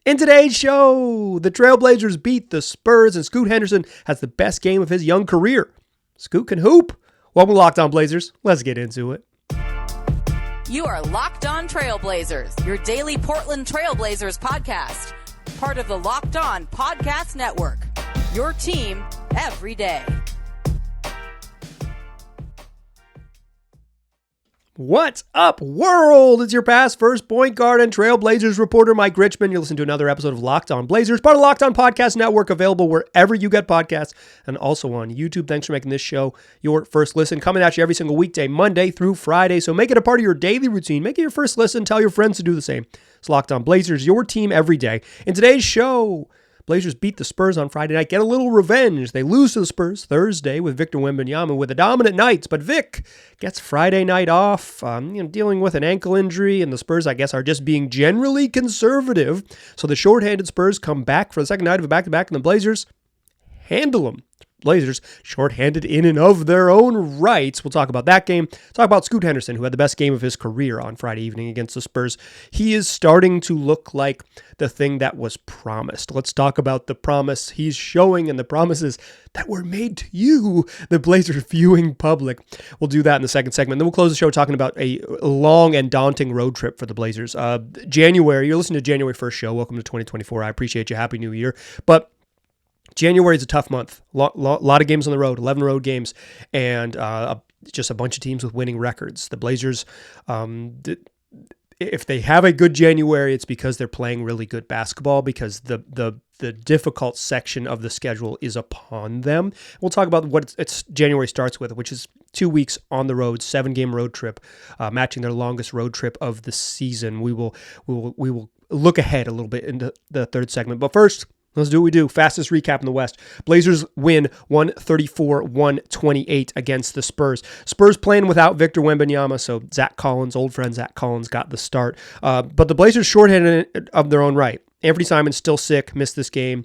In today's show, the Trailblazers beat the Spurs and Scoot Henderson has the best game of his young career. Scoot can hoop. Welcome to Locked On Blazers. Let's get into it. You are Locked On Trailblazers, your daily Portland Trailblazers podcast. Part of the Locked On Podcast Network, your team every day. What's up, world? It's your past first point guard and Trailblazers reporter, Mike Richmond. You're listening to another episode of Locked On Blazers, part of Locked On Podcast Network, available wherever you get podcasts and also on YouTube. Thanks for making this show your first listen. Coming at you every single weekday, Monday through Friday. So make it a part of your daily routine. Make it your first listen. Tell your friends to do the same. It's Locked On Blazers, your team every day. In today's show, Blazers beat the Spurs on Friday night, get a little revenge. They lose to the Spurs Thursday with Victor Wembanyama with a dominant night, but Vic gets Friday night off, dealing with an ankle injury, and the Spurs, I guess, are just being generally conservative. So the shorthanded Spurs come back for the second night of a back-to-back, and the Blazers handle them. Blazers shorthanded in and of their own rights. We'll talk about that game. Talk about Scoot Henderson, who had the best game of his career on Friday evening against the Spurs. He is starting to look like the thing that was promised. Let's talk about the promise he's showing and the promises that were made to you, the Blazers viewing public. We'll do that in the second segment. Then we'll close the show talking about a long and daunting road trip for the Blazers. January, you're listening to January 1st show. Welcome to 2024. I appreciate you. Happy New Year. But January is a tough month. Lot of games on the road, 11 road games, and just a bunch of teams with winning records. The Blazers, if they have a good January, it's because they're playing really good basketball, because the difficult section of the schedule is upon them. We'll talk about what it's January starts with, which is 2 weeks on the road, 7-game road trip, matching their longest road trip of the season. We will look ahead a little bit into the third segment, but first, let's do what we do. Fastest recap in the West. Blazers win 134-128 against the Spurs. Spurs playing without Victor Wembanyama, so Zach Collins, old friend Zach Collins, got the start. But the Blazers shorthanded of their own right. Anthony Simon's still sick, missed this game.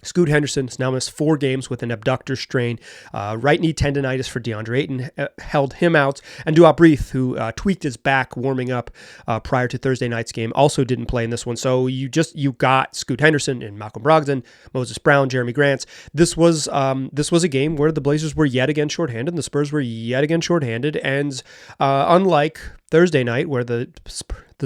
Scoot Henderson has now missed 4 games with an abductor strain. Right knee tendonitis for DeAndre Ayton held him out. And Duop Reith, who tweaked his back warming up prior to Thursday night's game, also didn't play in this one. So you got Scoot Henderson and Malcolm Brogdon, Moses Brown, Jerami Grant. This was a game where the Blazers were yet again shorthanded, and the Spurs were yet again shorthanded. And unlike Thursday night, where the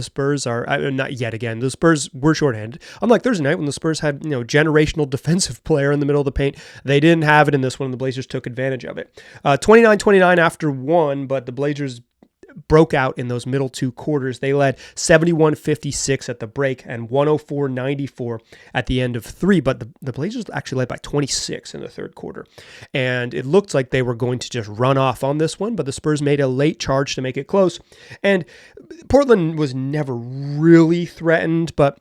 Spurs are not yet again. The Spurs were shorthanded. Unlike Thursday night, when the Spurs had generational defensive player in the middle of the paint, they didn't have it in this one. The Blazers took advantage of it. 29-29 after one, but the Blazers broke out in those middle 2 quarters. They led 71-56 at the break and 104-94 at the end of 3, but the Blazers actually led by 26 in the third quarter. And it looked like they were going to just run off on this one, but the Spurs made a late charge to make it close. And Portland was never really threatened, but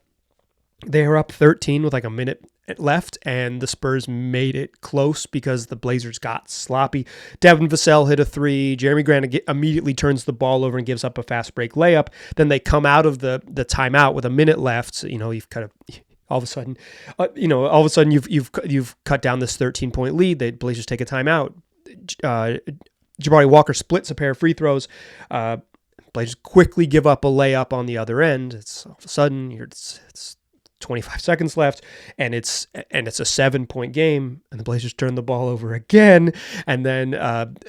they were up 13 with like a minute left, and the Spurs made it close because the Blazers got sloppy. Devin Vassell hit a 3. Jerami Grant immediately turns the ball over and gives up a fast break layup. Then they come out of the timeout with a minute left. So, you've kind of all of a sudden, you've cut down this 13-point lead. The Blazers take a timeout. Jabari Walker splits a pair of free throws. Blazers quickly give up a layup on the other end. It's all of a sudden it's 25 seconds left, and it's a 7-point game, and the Blazers turn the ball over again, and then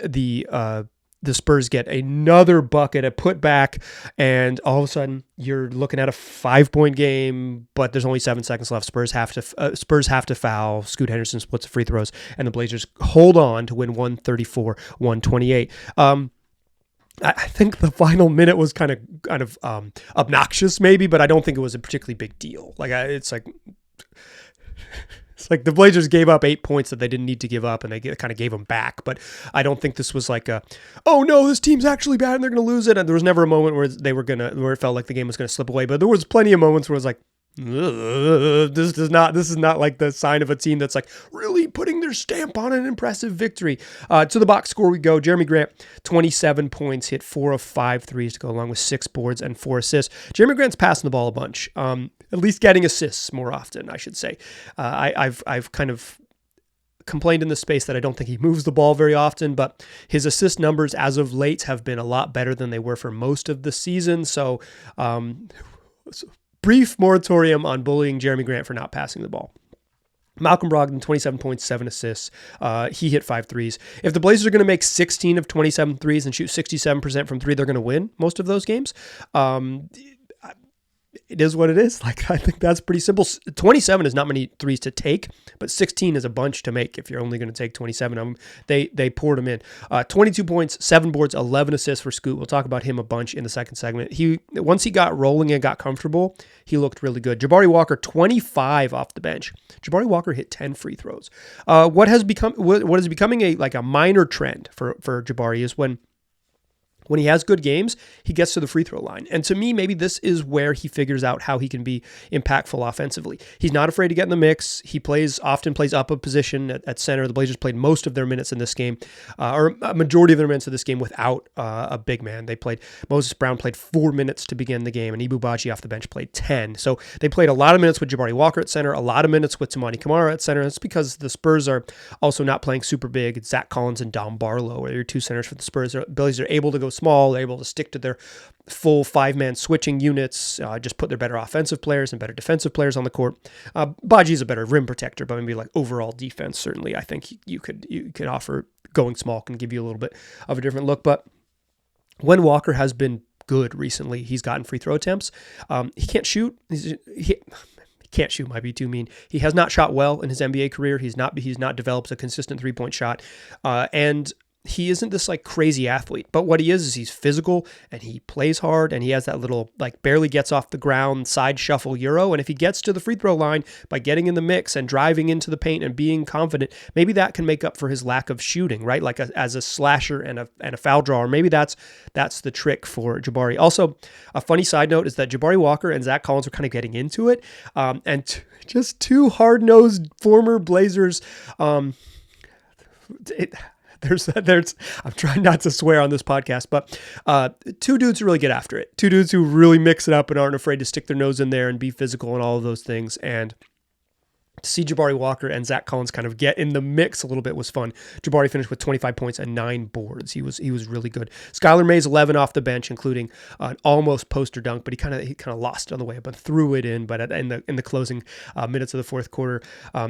the Spurs get another bucket, a putback, and all of a sudden you're looking at a 5-point game, but there's only 7 seconds left. Spurs have to foul. Scoot Henderson splits the free throws, and the Blazers hold on to win 134-128. I think the final minute was kind of obnoxious, maybe, but I don't think it was a particularly big deal. It's like the Blazers gave up 8 points that they didn't need to give up, and they kind of gave them back. But I don't think this was like oh no, this team's actually bad and they're going to lose it. And there was never a moment where where it felt like the game was going to slip away. But there was plenty of moments where it was like, this is not like the sign of a team that's like really putting their stamp on an impressive victory. To the box score we go. Jerami Grant, 27 points, hit 4 of 5 threes to go along with 6 boards and 4 assists. Jerami Grant's passing the ball a bunch, at least getting assists more often, I should say. I've kind of complained in the space that I don't think he moves the ball very often, but his assist numbers as of late have been a lot better than they were for most of the season. So brief moratorium on bullying Jerami Grant for not passing the ball. Malcolm Brogdon, 27 points, 7 assists. He hit 5 threes. If the Blazers are going to make 16 of 27 threes and shoot 67% from three, they're going to win most of those games. It is what it is. Like, I think that's pretty simple. 27 is not many threes to take, but 16 is a bunch to make if you're only going to take 27 of them. They poured them in. 22 points, 7 boards, 11 assists for Scoot. We'll talk about him a bunch in the second segment. Once he got rolling and got comfortable, he looked really good. Jabari Walker, 25 off the bench. Jabari Walker hit 10 free throws. What is becoming a minor trend for Jabari is when he has good games, he gets to the free throw line. And to me, maybe this is where he figures out how he can be impactful offensively. He's not afraid to get in the mix. He often plays up a position at center. The Blazers played most of their minutes in this game, or a majority of their minutes of this game without a big man. Moses Brown played 4 minutes to begin the game, and Ibubaji off the bench played 10. So they played a lot of minutes with Jabari Walker at center, a lot of minutes with Toumani Camara at center. That's because the Spurs are also not playing super big. Zach Collins and Dom Barlow are your two centers for the Spurs. The Blazers are able to go small. They're able to stick to their full 5-man switching units, just put their better offensive players and better defensive players on the court. Baji's a better rim protector, but maybe like overall defense, certainly I think you could offer going small can give you a little bit of a different look. But when Walker has been good recently, he's gotten free throw attempts. He can't shoot. He can't shoot might be too mean. He has not shot well in his NBA career. He's not developed a consistent 3-point shot. And he isn't this like crazy athlete, but what he is he's physical and he plays hard and he has that little like barely gets off the ground side shuffle euro. And if he gets to the free throw line by getting in the mix and driving into the paint and being confident, maybe that can make up for his lack of shooting, right? Like as a slasher and a foul drawer. Maybe that's the trick for Jabari. Also, a funny side note is that Jabari Walker and Zach Collins are kind of getting into it. Just two hard-nosed former Blazers. There's I'm trying not to swear on this podcast, but two dudes who really get after it. Two dudes who really mix it up and aren't afraid to stick their nose in there and be physical and all of those things. And to see Jabari Walker and Zach Collins kind of get in the mix a little bit was fun. Jabari finished with 25 points and 9 boards. He was really good. Skylar Mays 11 off the bench, including an almost poster dunk, but he kind of lost it on the way up and threw it in. But in the closing minutes of the fourth quarter,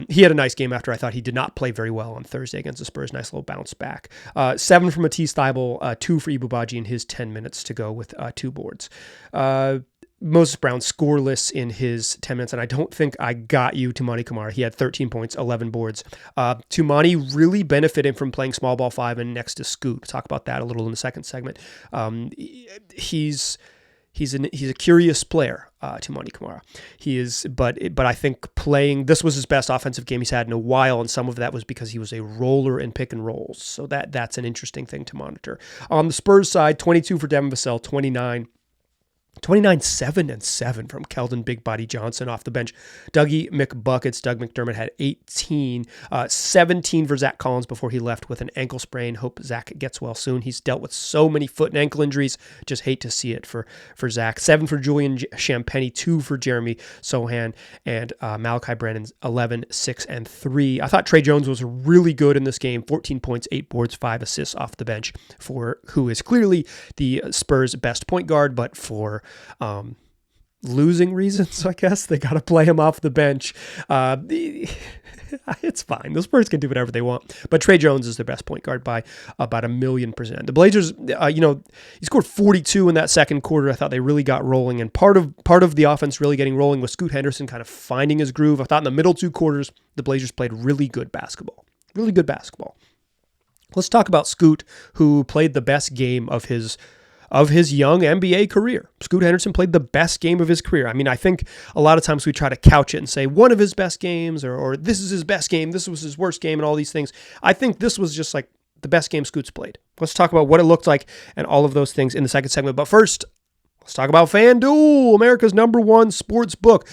he had a nice game after I thought he did not play very well on Thursday against the Spurs. Nice little bounce back. 7 from Matisse Thybulle, 2 for Ibubaji in his 10 minutes to go with 2 boards. Moses Brown scoreless in his 10 minutes, and I don't think I got you Toumani Camara. He had 13 points, 11 boards. Toumani really benefited from playing small ball 5 and next to Scoot. We'll talk about that a little in the second segment. He's a curious player, Toumani Camara. He is, but I think this was his best offensive game he's had in a while, and some of that was because he was a roller in pick and rolls. So that's an interesting thing to monitor. On the Spurs side, 22 for Devin Vassell, 7 and 7 from Keldon Big Body Johnson off the bench. Dougie McBuckets, Doug McDermott had 18, 17 for Zach Collins before he left with an ankle sprain. Hope Zach gets well soon. He's dealt with so many foot and ankle injuries. Just hate to see it for Zach. 7 for Julian Champagnie, 2 for Jeremy Sohan, and Malachi Brannon's 11, 6, and 3. I thought Trey Jones was really good in this game. 14 points, 8 boards, 5 assists off the bench for who is clearly the Spurs' best point guard, but for losing reasons, I guess. They got to play him off the bench. It's fine. The Spurs can do whatever they want. But Trey Jones is their best point guard by about 1,000,000%. The Blazers, he scored 42 in that second quarter. I thought they really got rolling. And part of the offense really getting rolling was Scoot Henderson kind of finding his groove. I thought in the middle 2 quarters, the Blazers played really good basketball. Really good basketball. Let's talk about Scoot, who played the best game of his young NBA career. Scoot Henderson played the best game of his career. I mean, I think a lot of times we try to couch it and say one of his best games or this is his best game, this was his worst game, and all these things. I think this was just like the best game Scoot's played. Let's talk about what it looked like and all of those things in the second segment. But first, let's talk about FanDuel, America's #1 sports book.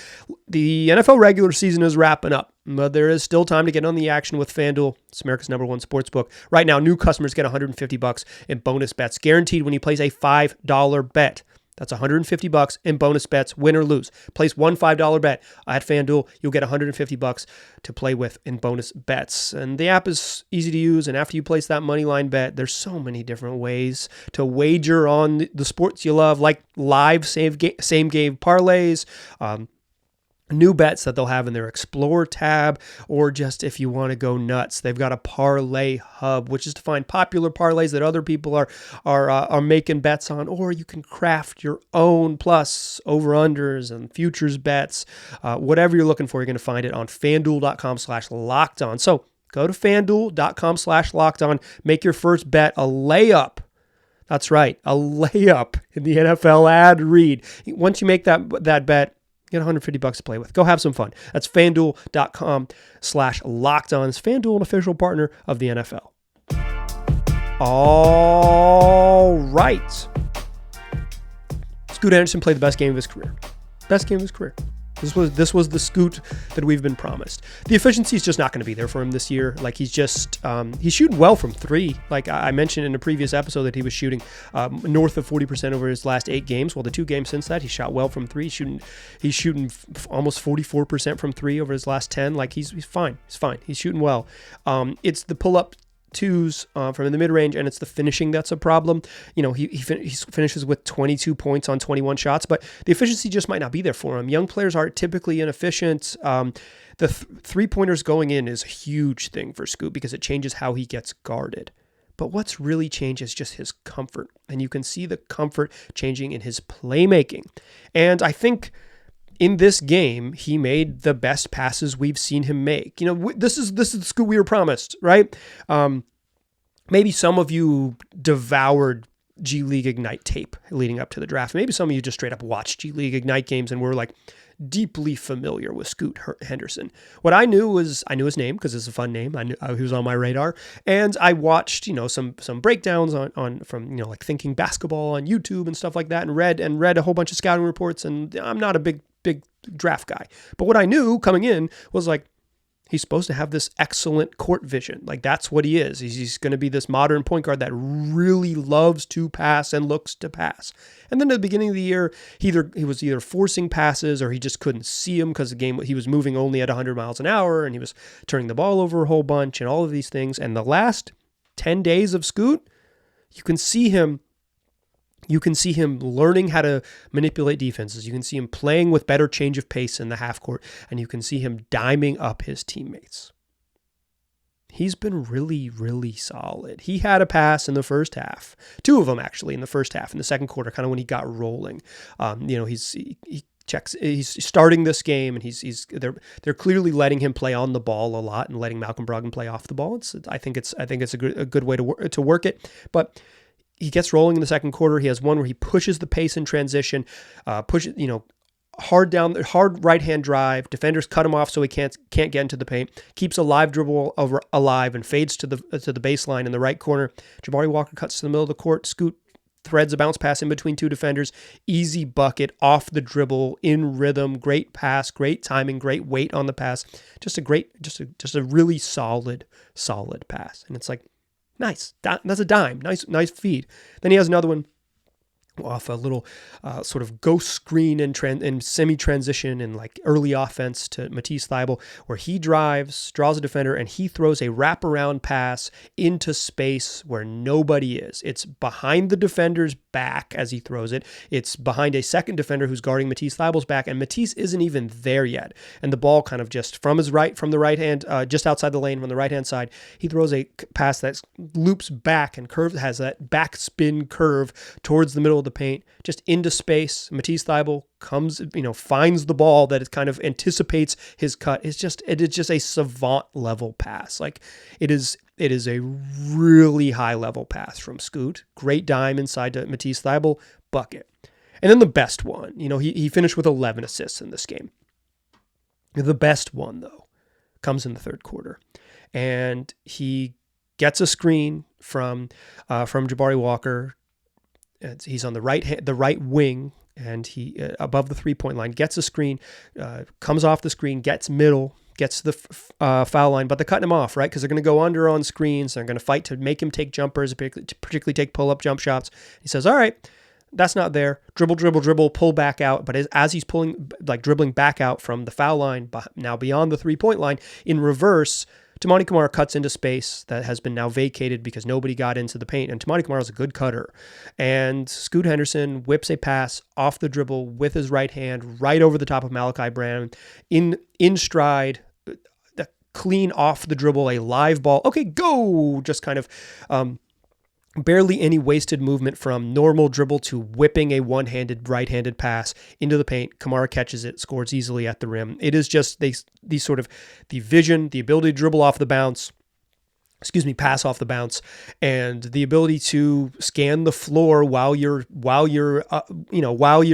The NFL regular season is wrapping up, but there is still time to get on the action with FanDuel. It's America's #1 sports book. Right now, new customers get $150 in bonus bets guaranteed when you place a $5 bet. That's $150 in bonus bets, win or lose. Place one $5 bet at FanDuel. You'll get $150 to play with in bonus bets. And the app is easy to use. And after you place that money line bet, there's so many different ways to wager on the sports you love, like live same game parlays, new bets that they'll have in their Explore tab, or just if you want to go nuts, they've got a parlay hub, which is to find popular parlays that other people are making bets on, or you can craft your own, plus over-unders and futures bets. Whatever you're looking for, you're going to find it on FanDuel.com/lockedon. So go to FanDuel.com/lockedon, make your first bet a layup. That's right, a layup in the NFL ad read. Once you make that bet, get $150 to play with. Go have some fun. That's FanDuel.com/lockedon. It's FanDuel, an official partner of the NFL. All right. Scoot Henderson played the best game of his career. Best game of his career. This was the Scoot that we've been promised. The efficiency is just not going to be there for him this year. Like he's shooting well from three. Like I mentioned in a previous episode that he was shooting north of 40% over his last 8 games. Well, the 2 games since that, he shot well from three. He's shooting almost 44% from three over his last 10. Like he's fine. He's fine. He's shooting well. It's the pull-up twos from the mid-range, and it's the finishing that's a problem. You know, he finishes with 22 points on 21 shots, but the efficiency just might not be there for him. Young players are typically inefficient. The three-pointers going in is a huge thing for Scoot because it changes how he gets guarded. But what's really changed is just his comfort, and you can see the comfort changing in his playmaking. And I think in this game, he made the best passes we've seen him make. You know, this is the Scoot we were promised, right? Maybe some of you devoured G League Ignite tape leading up to the draft. Maybe some of you just straight up watched G League Ignite games and were like deeply familiar with Scoot Henderson. What I knew was, I knew his name because it's a fun name. I knew he was on my radar, and I watched, you know, some breakdowns on from, you know, like Thinking Basketball on YouTube and stuff like that, and read a whole bunch of scouting reports. And I'm not a big draft guy, but what I knew coming in was like, he's supposed to have this excellent court vision. Like that's what he is. He's going to be this modern point guard that really loves to pass and looks to pass. And then at the beginning of the year, he was either forcing passes or he just couldn't see him because the game, he was moving only at 100 miles an hour and he was turning the ball over a whole bunch and all of these things. And the last 10 days of Scoot, you can see him learning how to manipulate defenses. You can see him playing with better change of pace in the half court, and you can see him diming up his teammates. He's been really, really solid. He had a pass in the first half, 2 of them actually in the first half. In the second quarter, kind of when he got rolling. You know, he's starting this game, and they're clearly letting him play on the ball a lot and letting Malcolm Brogdon play off the ball. I think it's a good way to work it, but he gets rolling in the second quarter. He has one where he pushes the pace in transition, hard right-hand drive. Defenders cut him off so he can't get into the paint. Keeps a live dribble alive and fades to the baseline in the right corner. Jabari Walker cuts to the middle of the court. Scoot threads a bounce pass in between 2 defenders. Easy bucket off the dribble, in rhythm. Great pass, great timing, great weight on the pass. Just a really solid pass. And it's like, nice. That's a dime. Nice feed. Then he has another one off a little sort of ghost screen and semi-transition and like early offense to Matisse Thybulle, where he draws a defender, and he throws a wraparound pass into space where nobody is. It's behind the defender's back as he throws it. It's behind a second defender who's guarding Matisse Thybulle's back, and Matisse isn't even there yet. And the ball kind of just from the right hand, just outside the lane from the right-hand side, he throws a pass that loops back and has that back spin curve towards the middle of the paint, just into space. Matisse Thybulle comes, finds the ball that it kind of anticipates his cut. It is just a savant level pass. Like it is a really high level pass from Scoot. Great dime inside to Matisse Thybulle, bucket. And then the best one, he finished with 11 assists in this game. The best one though comes in the third quarter, and he gets a screen from Jabari Walker. He's on the right wing, and he above the 3-point line, gets a screen, comes off the screen, gets middle, gets to the foul line, but they're cutting him off, right? Because they're going to go under on screens. They're going to fight to make him take jumpers, particularly take pull-up jump shots. He says, all right, That's not there. Dribble, dribble, dribble, pull back out. But as he's dribbling back out from the foul line, now beyond the 3-point line, in reverse, Toumani Camara cuts into space that has been now vacated because nobody got into the paint. And Toumani Camara is a good cutter. And Scoot Henderson whips a pass off the dribble with his right hand right over the top of Malachi Brown in stride, clean off the dribble, a live ball. Okay, go! Just kind of barely any wasted movement from normal dribble to whipping a one-handed, right-handed pass into the paint. Camara catches it, scores easily at the rim. It is just these sort of the vision, the ability to dribble off the bounce, pass off the bounce, and the ability to scan the floor while you're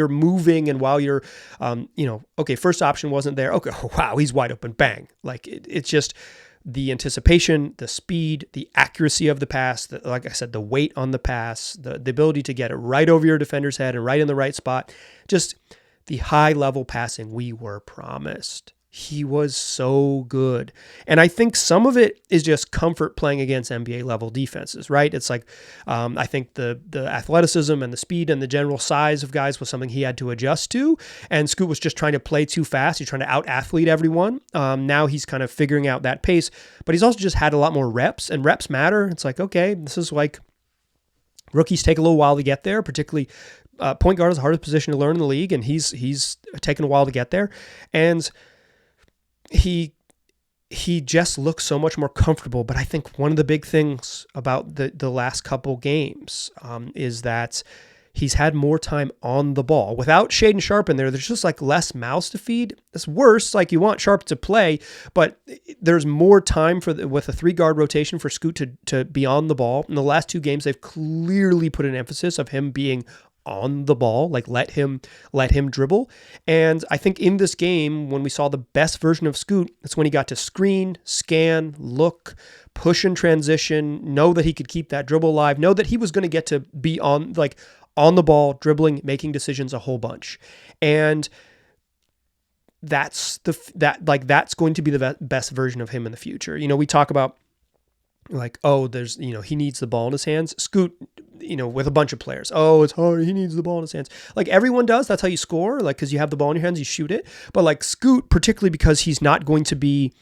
moving and while you're, okay, first option wasn't there. Okay, wow, he's wide open, bang. Like it's just the anticipation, the speed, the accuracy of the pass, like I said, the weight on the pass, the ability to get it right over your defender's head and right in the right spot, just the high level passing we were promised. He was so good. And I think some of it is just comfort playing against NBA level defenses, right? It's like, I think the athleticism and the speed and the general size of guys was something he had to adjust to. And Scoot was just trying to play too fast. He's trying to out-athlete everyone. Now he's kind of figuring out that pace, but he's also just had a lot more reps, and reps matter. It's like, okay, this is like rookies take a little while to get there, particularly point guard is the hardest position to learn in the league, and he's taken a while to get there. And he just looks so much more comfortable. But I think one of the big things about the last couple games is that he's had more time on the ball. Without Shaedon Sharpe in there's just like less mouths to feed. It's worse. Like you want Sharpe to play, but there's more time with a 3-guard rotation for Scoot to be on the ball. In the last 2 games, they've clearly put an emphasis of him being on the ball, like let him dribble. And I think in this game, when we saw the best version of Scoot, it's when he got to screen, scan, look, push in transition, know that he could keep that dribble alive, know that he was going to get to be on the ball, dribbling, making decisions a whole bunch. And that's going to be the best version of him in the future. We talk about like, oh, there's, he needs the ball in his hands. Scoot, with a bunch of players. Oh, it's hard. He needs the ball in his hands. Like everyone does. That's how you score. Like, cause you have the ball in your hands, you shoot it. But like Scoot, particularly because he's not going to be,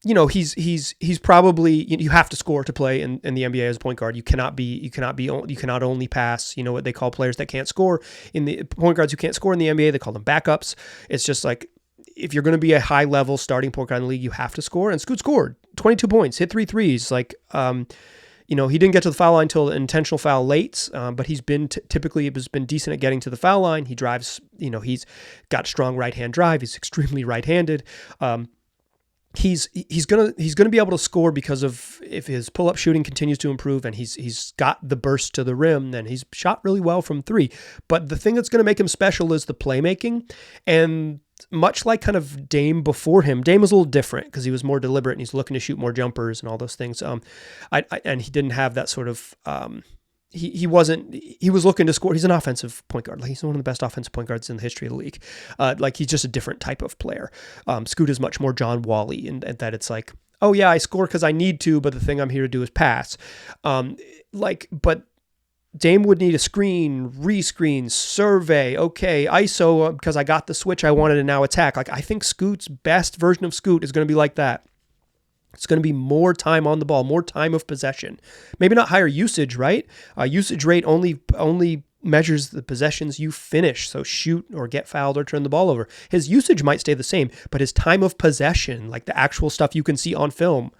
he's probably, you have to score to play in the NBA as a point guard. You cannot only pass, what they call players that can't score. In the point guards who can't score in the NBA, they call them backups. It's just like, if you're going to be a high level starting point guard in the league, you have to score. And Scoot scored 22 points, hit 3 threes. Like, he didn't get to the foul line until an intentional foul late, but he's been typically has been decent at getting to the foul line. He drives, he's got strong right hand drive. He's extremely right handed. He's gonna be able to score because of if his pull up shooting continues to improve and he's got the burst to the rim, then he's shot really well from 3. But the thing that's going to make him special is the playmaking. And much like kind of Dame before him, Dame was a little different because he was more deliberate and he's looking to shoot more jumpers and all those things. And he didn't have that sort of, he was looking to score. He's an offensive point guard. Like he's one of the best offensive point guards in the history of the league. Like he's just a different type of player. Scoot is much more John Wally and that it's like, oh yeah, I score because I need to, but the thing I'm here to do is pass. But Dame would need a screen, rescreen, survey, okay, ISO, because I got the switch I wanted to now attack. Like I think Scoot's best version of Scoot is going to be like that. It's going to be more time on the ball, more time of possession. Maybe not higher usage, right? Usage rate only measures the possessions you finish, so shoot or get fouled or turn the ball over. His usage might stay the same, but his time of possession, like the actual stuff you can see on film,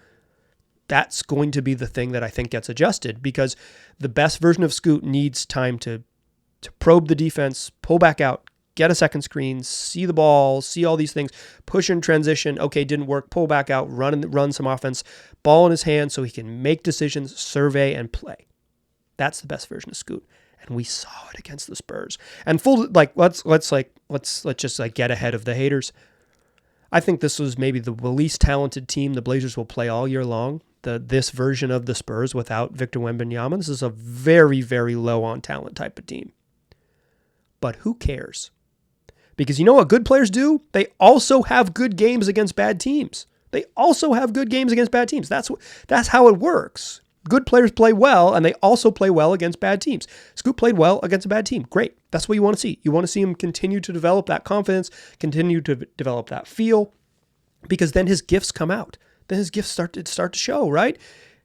that's going to be the thing that I think gets adjusted because the best version of Scoot needs time to probe the defense, pull back out, get a second screen, see the ball, see all these things, push in transition. Okay, didn't work, pull back out, run some offense, ball in his hand so he can make decisions, survey, and play. That's the best version of Scoot. And we saw it against the Spurs. And let's just get ahead of the haters. I think this was maybe the least talented team the Blazers will play all year long. This version of the Spurs without Victor Wembanyama. This is a very, very low on talent type of team. But who cares? Because you know what good players do? They also have good games against bad teams. That's how it works. good players play well, and they also play well against bad teams. Scoot played well against a bad team. Great. That's what you want to see. You want to see him continue to develop that confidence, continue to develop that feel, because then his gifts come out. Then his gifts start to show, right?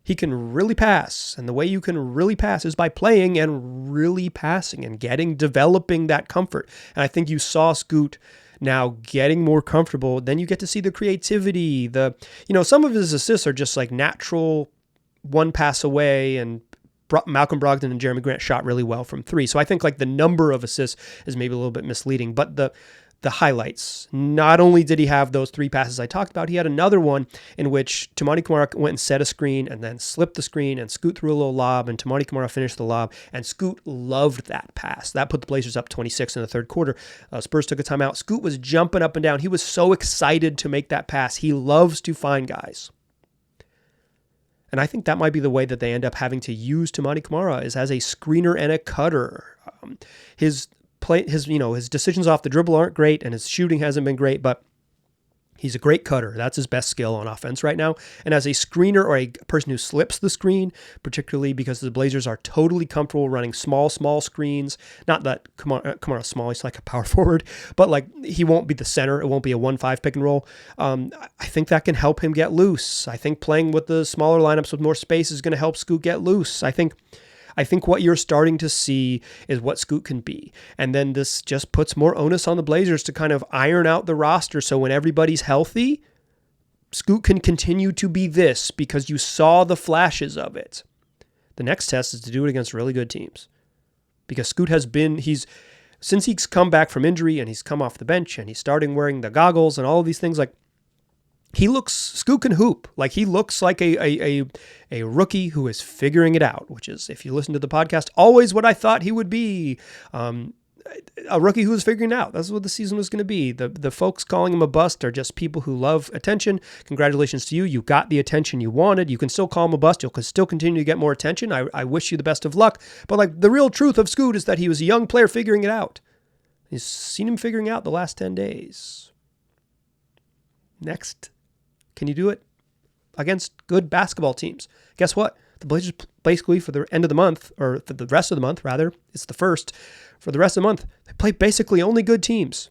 He can really pass, and the way you can really pass is by playing and really passing and developing that comfort. And I think you saw Scoot now getting more comfortable. Then you get to see the creativity. Some of his assists are just like natural one pass away, and Malcolm Brogdon and Jerami Grant shot really well from three. So I think like the number of assists is maybe a little bit misleading, but the highlights, not only did he have those three passes I talked about, he had another one in which Toumani Camara went and set a screen and then slipped the screen, and Scoot threw a little lob, and Toumani Camara finished the lob, and Scoot loved that pass. That put the Blazers up 26 in the third quarter. Spurs took a timeout. Scoot was jumping up and down. He was so excited to make that pass. He loves to find guys. And I think that might be the way that they end up having to use Toumani Camara, is as a screener and a cutter. His decisions off the dribble aren't great, and his shooting hasn't been great, but he's a great cutter. That's his best skill on offense right now. And as a screener, or a person who slips the screen, particularly because the Blazers are totally comfortable running small screens. Not that Kamara's small, he's like a power forward, but like he won't be the center. It won't be a 1-5 pick and roll. I think that can help him get loose. I think playing with the smaller lineups with more space is going to help Scoot get loose. I think what you're starting to see is what Scoot can be. And then this just puts more onus on the Blazers to kind of iron out the roster. So when everybody's healthy, Scoot can continue to be this, because you saw the flashes of it. The next test is to do it against really good teams. Because Scoot since he's come back from injury and he's come off the bench and he's starting wearing the goggles and all of these things, like, Scoot can hoop. Like, he looks like a rookie who is figuring it out, which is, if you listen to the podcast, always what I thought he would be. A rookie who is figuring it out. That's what the season was going to be. The folks calling him a bust are just people who love attention. Congratulations to you. You got the attention you wanted. You can still call him a bust. You'll still continue to get more attention. I wish you the best of luck. But like, the real truth of Scoot is that he was a young player figuring it out. He's seen him figuring out the last 10 days. Next. Can you do it against good basketball teams? Guess what? The Blazers, basically, for the end of the month, or for the rest of the month, rather, it's the first. For the rest of the month, they play basically only good teams.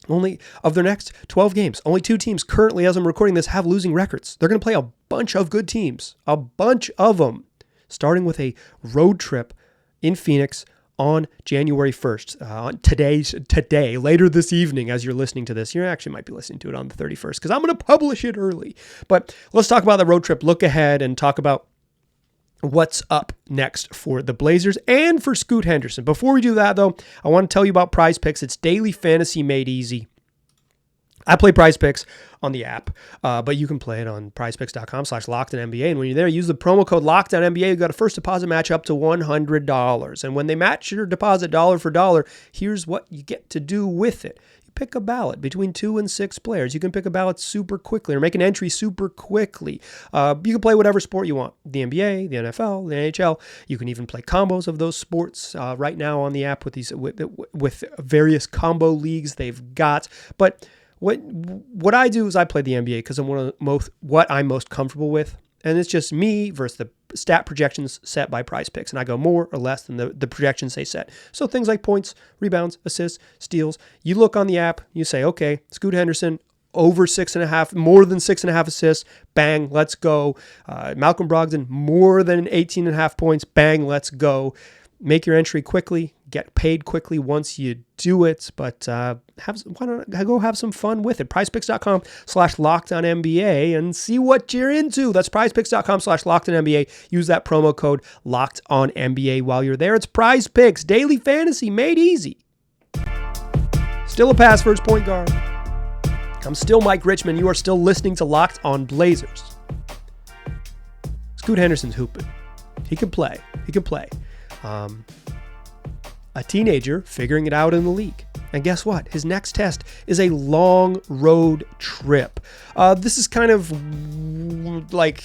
Only of their next 12 games, only 2 teams currently, as I'm recording this, have losing records. They're going to play a bunch of good teams, a bunch of them, starting with a road trip in Phoenix on January 1st. Today, later this evening, as you're listening to this. You actually might be listening to it on the 31st, because I'm going to publish it early. But let's talk about the road trip, look ahead, and talk about what's up next for the Blazers and for Scoot Henderson. Before we do that, though, I want to tell you about PrizePicks. It's daily fantasy made easy. I play PrizePicks on the app, but you can play it on prizepicks.com/LockedOnNBA. And when you're there, use the promo code LockedOnNBA. You've got a first deposit match up to $100. And when they match your deposit dollar for dollar, here's what you get to do with it. You pick a ballot between 2 and 6 players. You can pick a ballot super quickly, or make an entry super quickly. You can play whatever sport you want. The NBA, the NFL, the NHL. You can even play combos of those sports right now on the app with various combo leagues they've got. But what I do is I play the NBA because I'm what I'm most comfortable with, and it's just me versus the stat projections set by PrizePicks, and I go more or less than the projections they set. So things like points, rebounds, assists, steals. You look on the app, you say, okay, Scoot Henderson over 6.5, more than 6.5 assists, bang, let's go. Malcolm Brogdon more than 18.5 points, bang, let's go. Make your entry quickly, get paid quickly once you do it, but why don't I go have some fun with it? PrizePicks.com/LockedOnNBA and see what you're into. That's PrizePicks.com/LockedOnNBA. Use that promo code LockedOnNBA while you're there. It's PrizePicks, daily fantasy made easy. Still a pass first point guard. I'm still Mike Richmond. You are still listening to Locked On Blazers. Scoot Henderson's hooping. He can play. A teenager figuring it out in the league. And guess what? His next test is a long road trip. This is kind of like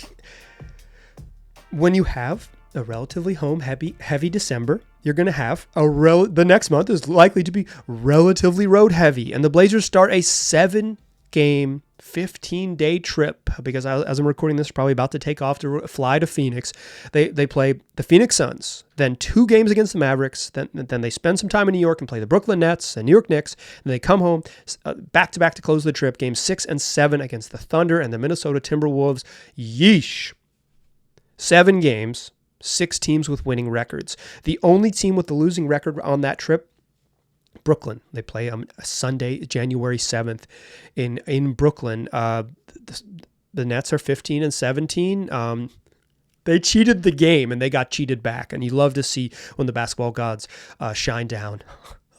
when you have a relatively home-heavy December, you're going to have the next month is likely to be relatively road-heavy. And the Blazers start a 7-game 15-day trip, because as I'm recording this, probably about to take off to fly to Phoenix. They play the Phoenix Suns, then 2 games against the Mavericks, then they spend some time in New York and play the Brooklyn Nets and New York Knicks, and they come home back-to-back to close the trip, games 6 and 7 against the Thunder and the Minnesota Timberwolves. Yeesh. 7 games, 6 teams with winning records. The only team with the losing record on that trip, Brooklyn. They play Sunday, January 7th in Brooklyn. The Nets are 15 and 17. They cheated the game and they got cheated back. And you love to see when the basketball gods shine down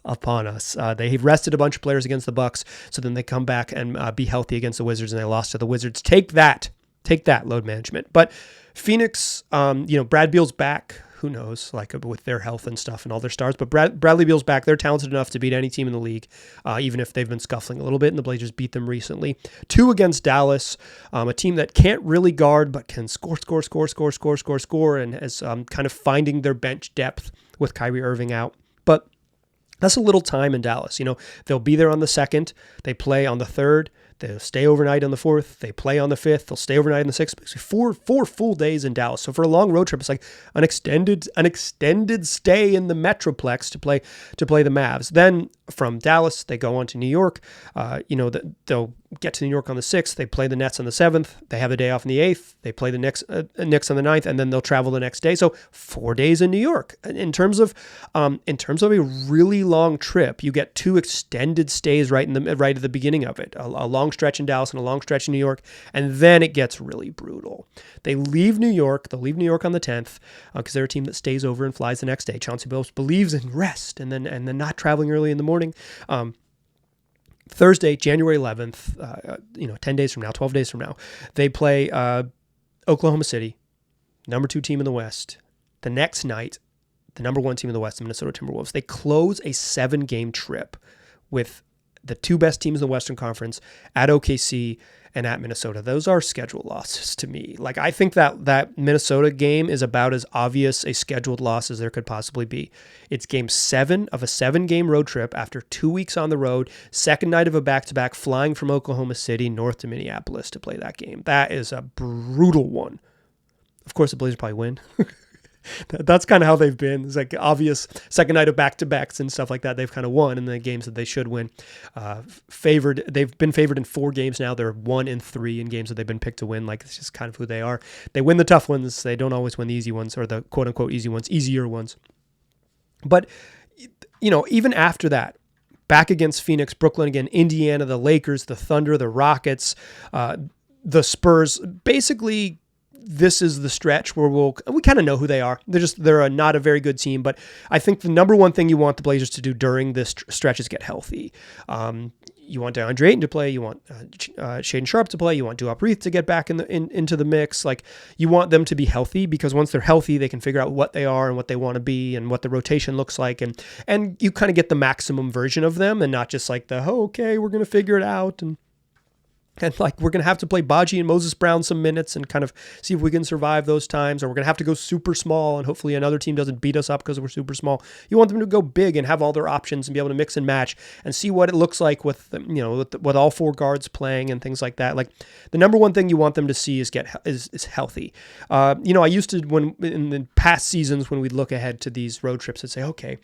upon us. They rested a bunch of players against the Bucks, so then they come back and be healthy against the Wizards, and they lost to the Wizards. Take that, load management. But Phoenix, Brad Beal's back. Who knows, like with their health and stuff and all their stars. But Bradley Beal's back. They're talented enough to beat any team in the league, even if they've been scuffling a little bit, and the Blazers beat them recently. 2 against Dallas, a team that can't really guard but can score, and is kind of finding their bench depth with Kyrie Irving out. But that's a little time in Dallas. They'll be there on the 2nd. They play on the 3rd. They'll stay overnight on the 4th. They play on the 5th. They'll stay overnight on the 6th. Basically four full days in Dallas. So for a long road trip, it's like an extended stay in the Metroplex to play the Mavs. Then from Dallas, they go on to New York. They'll get to New York on the 6th. They play the Nets on the 7th. They have a day off on the 8th. They play the Knicks on the 9th, and then they'll travel the next day. So 4 days in New York. In terms of a really long trip, you get 2 extended stays right at the beginning of it. A long stretch in Dallas and a long stretch in New York, and then it gets really brutal. They leave New York. They'll leave New York on the 10th because they're a team that stays over and flies the next day. Chauncey Billups believes in rest and then not traveling early in the morning. Thursday, January 11th, 10 days from now, 12 days from now, they play Oklahoma City, number 2 team in the West. The next night, the number 1 team in the West, the Minnesota Timberwolves. They close a 7-game trip with the 2 best teams in the Western Conference at OKC and at Minnesota. Those are scheduled losses to me. Like, I think that Minnesota game is about as obvious a scheduled loss as there could possibly be. It's game 7 of a 7-game road trip after 2 weeks on the road, second night of a back-to-back, flying from Oklahoma City north to Minneapolis to play that game. That is a brutal one. Of course, the Blazers probably win. That's kind of how they've been. It's like obvious second night of back-to-backs and stuff like that. They've kind of won in the games that they should win. They've been favored in 4 games now. They're 1-3 in games that they've been picked to win. Like, it's just kind of who they are. They win the tough ones. They don't always win the easy ones, or the quote-unquote easy ones, easier ones. But, even after that, back against Phoenix, Brooklyn again, Indiana, the Lakers, the Thunder, the Rockets, the Spurs, basically this is the stretch where we kind of know who they are. They're not a very good team, but I think the number one thing you want the Blazers to do during this stretch is get healthy. You want DeAndre Ayton to play. You want Shaedon Sharpe to play. You want Duop Reath to get back into the mix. Like, you want them to be healthy, because once they're healthy, they can figure out what they are and what they want to be and what the rotation looks like. And you kind of get the maximum version of them, and not just like okay, we're going to figure it out. And like, we're going to have to play Baji and Moses Brown some minutes and kind of see if we can survive those times, or we're going to have to go super small and hopefully another team doesn't beat us up because we're super small. You want them to go big and have all their options and be able to mix and match and see what it looks like with all 4 guards playing and things like that. Like, the number one thing you want them to see is is healthy. I used to, when in the past seasons, when we'd look ahead to these road trips, I'd say, okay,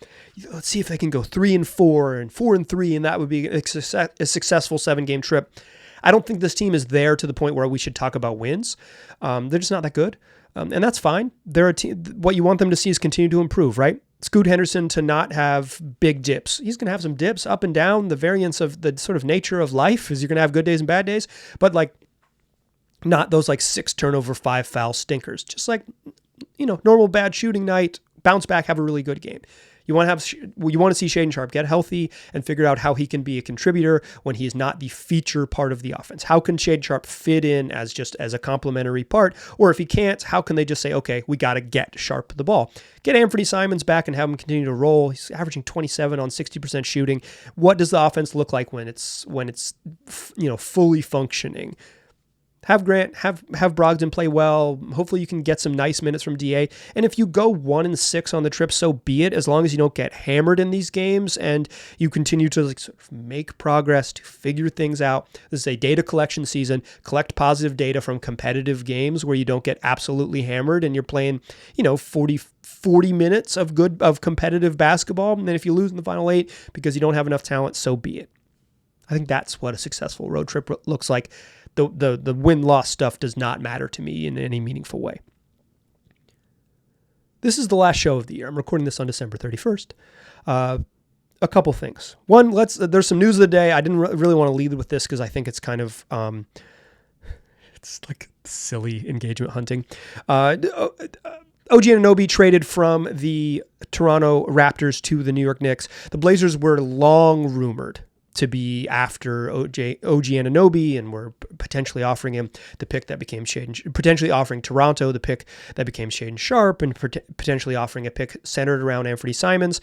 let's see if they can go 3-4 and 4-3, and that would be a successful 7-game trip. I don't think this team is there to the point where we should talk about wins. They're just not that good. And that's fine. They're a team. What you want them to see is continue to improve, right? Scoot Henderson to not have big dips. He's going to have some dips up and down. The variance of the sort of nature of life is you're going to have good days and bad days, but like, not those like 6 turnover, 5 foul stinkers. Just like, normal bad shooting night, bounce back, have a really good game. You want to see Shaedon Sharpe get healthy and figure out how he can be a contributor when he is not the feature part of the offense. How can Shaedon Sharpe fit in as a complementary part? Or if he can't, how can they just say, okay, we got to get Sharpe the ball. Get Anthony Simons back and have him continue to roll. He's averaging 27 on 60% shooting. What does the offense look like when it's fully functioning? Have Grant, have Brogdon play well. Hopefully you can get some nice minutes from DA. And if you go 1-6 on the trip, so be it, as long as you don't get hammered in these games and you continue to like sort of make progress, to figure things out. This is a data collection season. Collect positive data from competitive games where you don't get absolutely hammered and you're playing, 40 minutes of competitive basketball. And then if you lose in the final 8 because you don't have enough talent, so be it. I think that's what a successful road trip looks like. The win-loss stuff does not matter to me in any meaningful way. This is the last show of the year. I'm recording this on December 31st. A couple things. One, there's some news of the day. I didn't really want to lead with this because I think it's kind of it's like silly engagement hunting. OG Anunoby traded from the Toronto Raptors to the New York Knicks. The Blazers were long rumored to be after OG Anunoby, and we're potentially offering him the pick that became potentially offering Toronto the pick that became Shaedon Sharpe, and potentially offering a pick centered around Anthony Simons.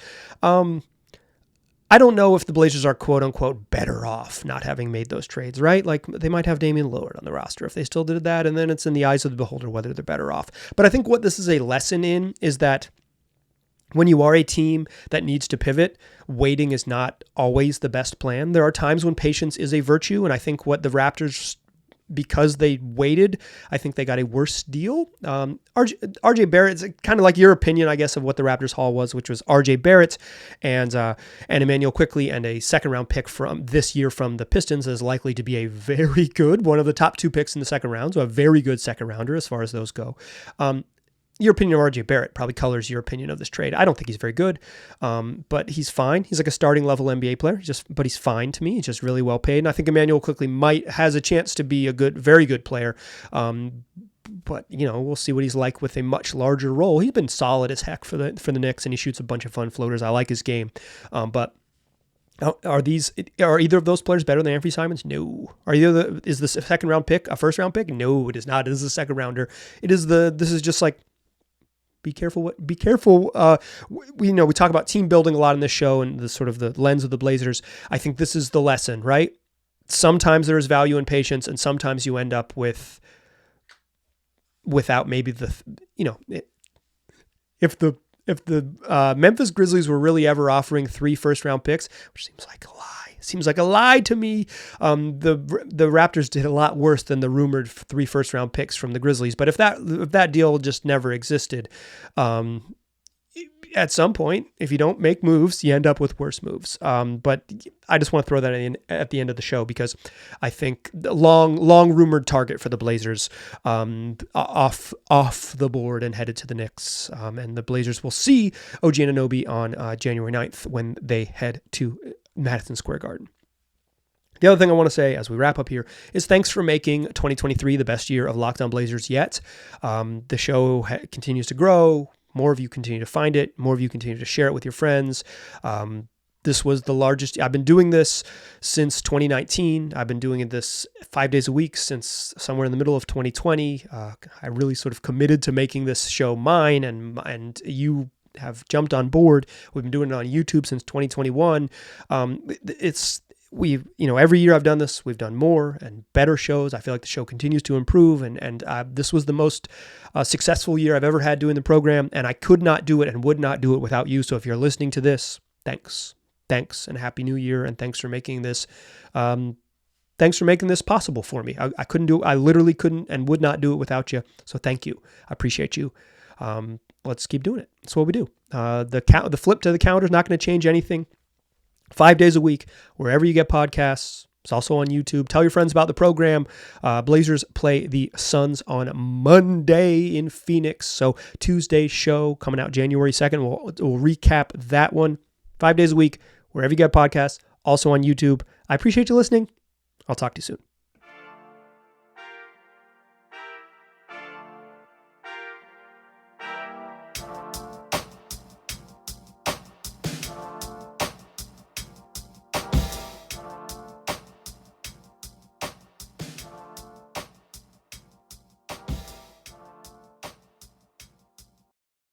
I don't know if the Blazers are quote unquote better off not having made those trades, right? Like they might have Damian Lillard on the roster if they still did that, and then it's in the eyes of the beholder whether they're better off. But I think what this is a lesson in is that when you are a team that needs to pivot, waiting is not always the best plan. There are times when patience is a virtue, and I think what the Raptors, because they waited, I think they got a worse deal. RJ Barrett's kind of like your opinion, I guess, of what the Raptors haul was, which was RJ Barrett and Emmanuel Quickley and a second-round pick from this year from the Pistons is likely to be a very good, one of the top 2 picks in the second round, so a very good second-rounder as far as those go. Your opinion of RJ Barrett probably colors your opinion of this trade. I don't think he's very good, but he's fine. He's like a starting level NBA player. But he's fine to me. He's just really well paid. And I think Emmanuel Quickley has a chance to be a very good player. But we'll see what he's like with a much larger role. He's been solid as heck for the Knicks, and he shoots a bunch of fun floaters. I like his game, but. Are either of those players better than Anthony Simons? No. Is this a second round pick a first round pick? No, it is not. It is a second rounder. This is just like. Be careful. Be careful. We talk about team building a lot in this show and the sort of the lens of the Blazers. I think this is the lesson, right? Sometimes there is value in patience, and sometimes you end up without maybe if the Memphis Grizzlies were really ever offering 3 first-round picks, which seems like a lie. Seems like a lie to me. The Raptors did a lot worse than the rumored 3 first-round picks from the Grizzlies. But if that deal just never existed, at some point, if you don't make moves, you end up with worse moves. But I just want to throw that in at the end of the show because I think the long rumored target for the Blazers off the board and headed to the Knicks. And the Blazers will see OG Anunoby on January 9th when they head to Madison Square Garden. The other thing I want to say as we wrap up here is thanks for making 2023 the best year of Locked On Blazers yet. The show continues to grow. More of you continue to find it. More of you continue to share it with your friends. This was the largest. I've been doing this since 2019. I've been doing this 5 days a week since somewhere in the middle of 2020. I really sort of committed to making this show mine, and you have jumped on board. We've been doing it on YouTube since 2021. Every year I've done this, we've done more and better shows. I feel like the show continues to improve, and this was the most successful year I've ever had doing the program, and I could not do it and would not do it without you. So if you're listening to this, thanks, and Happy New Year, and thanks for making this possible for me. I couldn't do it. I literally couldn't and would not do it without you. So thank you. I appreciate you. Let's keep doing it. That's what we do. The flip to the calendar is not going to change anything. 5 days a week, wherever you get podcasts. It's also on YouTube. Tell your friends about the program. Blazers play the Suns on Monday in Phoenix. So Tuesday's show coming out January 2nd. We'll recap that one. 5 days a week, wherever you get podcasts. Also on YouTube. I appreciate you listening. I'll talk to you soon.